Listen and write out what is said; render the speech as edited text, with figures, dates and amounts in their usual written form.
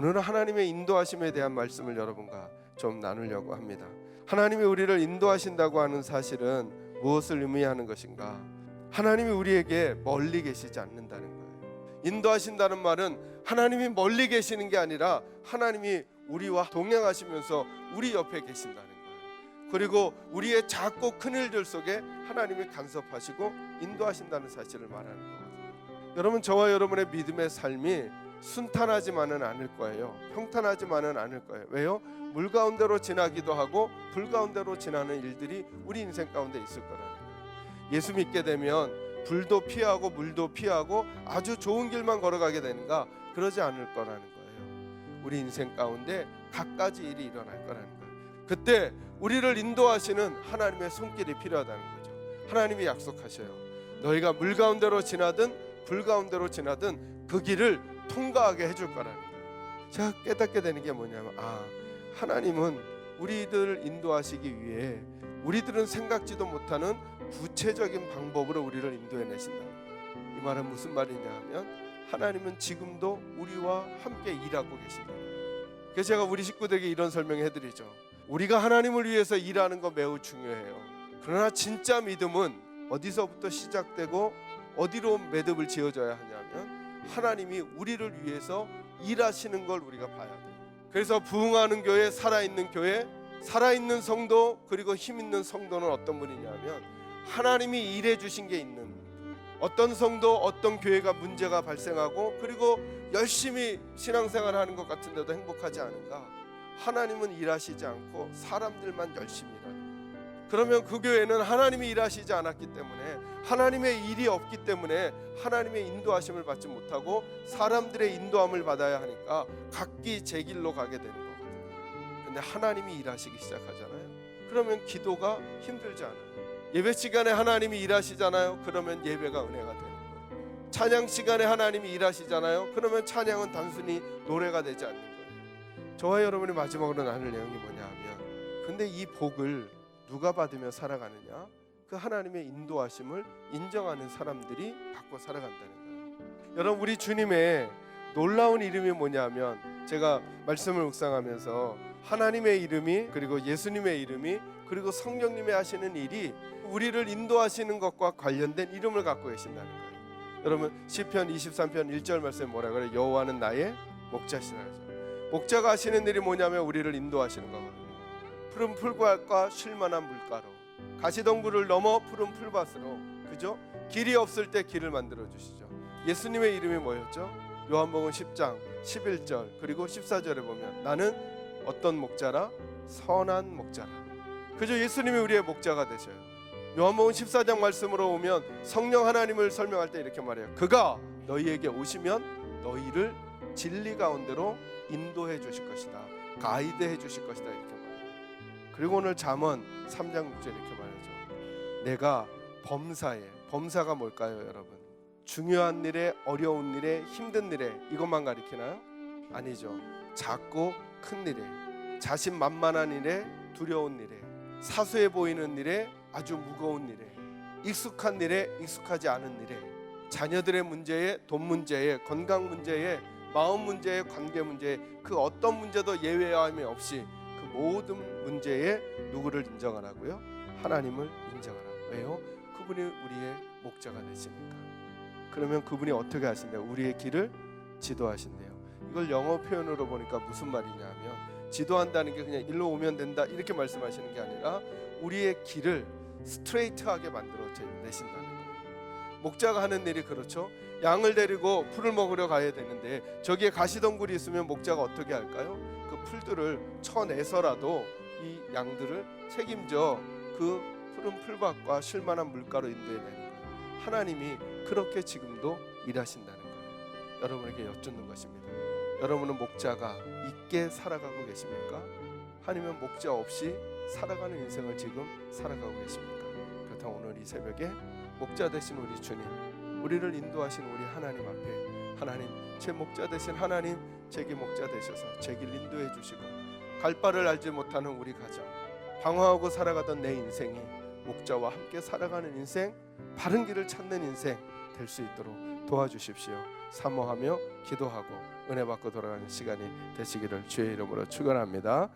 오늘은 하나님의 인도하심에 대한 말씀을 여러분과 좀 나누려고 합니다. 하나님이 우리를 인도하신다고 하는 사실은 무엇을 의미하는 것인가? 하나님이 우리에게 멀리 계시지 않는다는 거예요. 인도하신다는 말은 하나님이 멀리 계시는 게 아니라 하나님이 우리와 동행하시면서 우리 옆에 계신다는 거예요. 그리고 우리의 작고 큰 일들 속에 하나님이 간섭하시고 인도하신다는 사실을 말하는 거거든요. 여러분, 저와 여러분의 믿음의 삶이 순탄하지만은 않을 거예요. 평탄하지만은 않을 거예요. 왜요? 물 가운데로 지나기도 하고 불 가운데로 지나는 일들이 우리 인생 가운데 있을 거라는 거예요. 예수 믿게 되면 불도 피하고 물도 피하고 아주 좋은 길만 걸어가게 되는가? 그러지 않을 거라는 거예요. 우리 인생 가운데 갖가지 일이 일어날 거라는 거예요. 그때 우리를 인도하시는 하나님의 손길이 필요하다는 거죠. 하나님이 약속하셔요. 너희가 물 가운데로 지나든 불 가운데로 지나든 그 길을 통과하게 해줄 거라는 거예요. 제가 깨닫게 되는 게 뭐냐면 하나님은 우리들을 인도하시기 위해 우리들은 생각지도 못하는 구체적인 방법으로 우리를 인도해내신다. 이 말은 무슨 말이냐 하면 하나님은 지금도 우리와 함께 일하고 계신다. 그래서 제가 우리 식구들에게 이런 설명해드리죠. 우리가 하나님을 위해서 일하는 거 매우 중요해요. 그러나 진짜 믿음은 어디서부터 시작되고 어디로 매듭을 지어져야 하냐면 하나님이 우리를 위해서 일하시는 걸 우리가 봐야 돼요. 그래서 부흥하는 교회, 살아있는 교회, 살아있는 성도, 그리고 힘있는 성도는 어떤 분이냐면 하나님이 일해 주신 게 있는, 어떤 성도, 어떤 교회가 문제가 발생하고 그리고 열심히 신앙생활하는 것 같은데도 행복하지 않은가? 하나님은 일하시지 않고 사람들만 열심히 일하는 거예요. 그러면 그 교회는 하나님이 일하시지 않았기 때문에, 하나님의 일이 없기 때문에 하나님의 인도하심을 받지 못하고 사람들의 인도함을 받아야 하니까 각기 제 길로 가게 되는 거거든요. 근데 하나님이 일하시기 시작하잖아요. 그러면 기도가 힘들지 않아요. 예배 시간에 하나님이 일하시잖아요. 그러면 예배가 은혜가 되는 거예요. 찬양 시간에 하나님이 일하시잖아요. 그러면 찬양은 단순히 노래가 되지 않는 거예요. 저와 여러분이 마지막으로 나눌 내용이 뭐냐 하면, 근데 이 복을 누가 받으며 살아가느냐? 그 하나님의 인도하심을 인정하는 사람들이 받고 살아간다는 거예요. 여러분, 우리 주님의 놀라운 이름이 뭐냐면, 제가 말씀을 묵상하면서 하나님의 이름이, 그리고 예수님의 이름이, 그리고 성령님이 하시는 일이 우리를 인도하시는 것과 관련된 이름을 갖고 계신다는 거예요. 여러분, 시편 23편 1절 말씀에 뭐라 그래요? 여호와는 나의 목자시라. 목자가 하시는 일이 뭐냐면 우리를 인도하시는 거거든요. 푸른 풀밭과 쉴만한 물가로, 가시덩굴을 넘어 푸른 풀밭으로, 그죠? 길이 없을 때 길을 만들어 주시죠. 예수님의 이름이 뭐였죠? 요한복음 10장 11절 그리고 14절에 보면 나는 어떤 목자라? 선한 목자라. 그죠? 예수님이 우리의 목자가 되셔요. 요한복음 14장 말씀으로 오면 성령 하나님을 설명할 때 이렇게 말해요. 그가 너희에게 오시면 너희를 진리 가운데로 인도해 주실 것이다. 가이드해 주실 것이다. 이렇게 말해요. 그리고 오늘 잠언 3장 6절 이렇게 말하죠. 내가 범사에, 범사가 뭘까요 여러분? 중요한 일에, 어려운 일에, 힘든 일에 이것만 가리키나요? 아니죠. 작고 큰 일에, 자신만만한 일에, 두려운 일에, 사소해 보이는 일에, 아주 무거운 일에, 익숙한 일에, 익숙하지 않은 일에, 자녀들의 문제에, 돈 문제에, 건강 문제에, 마음 문제에, 관계 문제에, 그 어떤 문제도 예외함이 없이 그 모든 문제에 누구를 인정하라고요? 하나님을 인정하라고. 왜요? 그분이 우리의 목자가 되시니까. 그러면 그분이 어떻게 하신대요? 우리의 길을 지도하신대요. 이걸 영어 표현으로 보니까 무슨 말이냐면, 지도한다는 게 그냥 일로 오면 된다 이렇게 말씀하시는 게 아니라 우리의 길을 스트레이트하게 만들어 내신다는 거예요. 목자가 하는 일이 그렇죠. 양을 데리고 풀을 먹으러 가야 되는데 저기에 가시덩굴이 있으면 목자가 어떻게 할까요? 그 풀들을 쳐내서라도 이 양들을 책임져 그 푸른 풀밭과 쉴만한 물가로 인도해내는 거예요. 하나님이 그렇게 지금도 일하신다는 거예요. 여러분에게 여쭙는 것입니다. 여러분은 목자가 있게 살아가고 계십니까? 아니면 목자 없이 살아가는 인생을 지금 살아가고 계십니까? 그렇다면 오늘 이 새벽에 목자 되신 우리 주님, 우리를 인도하신 우리 하나님 앞에, 하나님, 제 목자 되신 하나님, 제게 목자 되셔서 제 길 인도해 주시고, 갈 바를 알지 못하는 우리 가정, 방황하고 살아가던 내 인생이 목자와 함께 살아가는 인생, 바른 길을 찾는 인생, 될 수 있도록 도와주십시오. 사모하며 기도하고 은혜 받고 돌아가는 시간이 되시기를 주의 이름으로 축원합니다.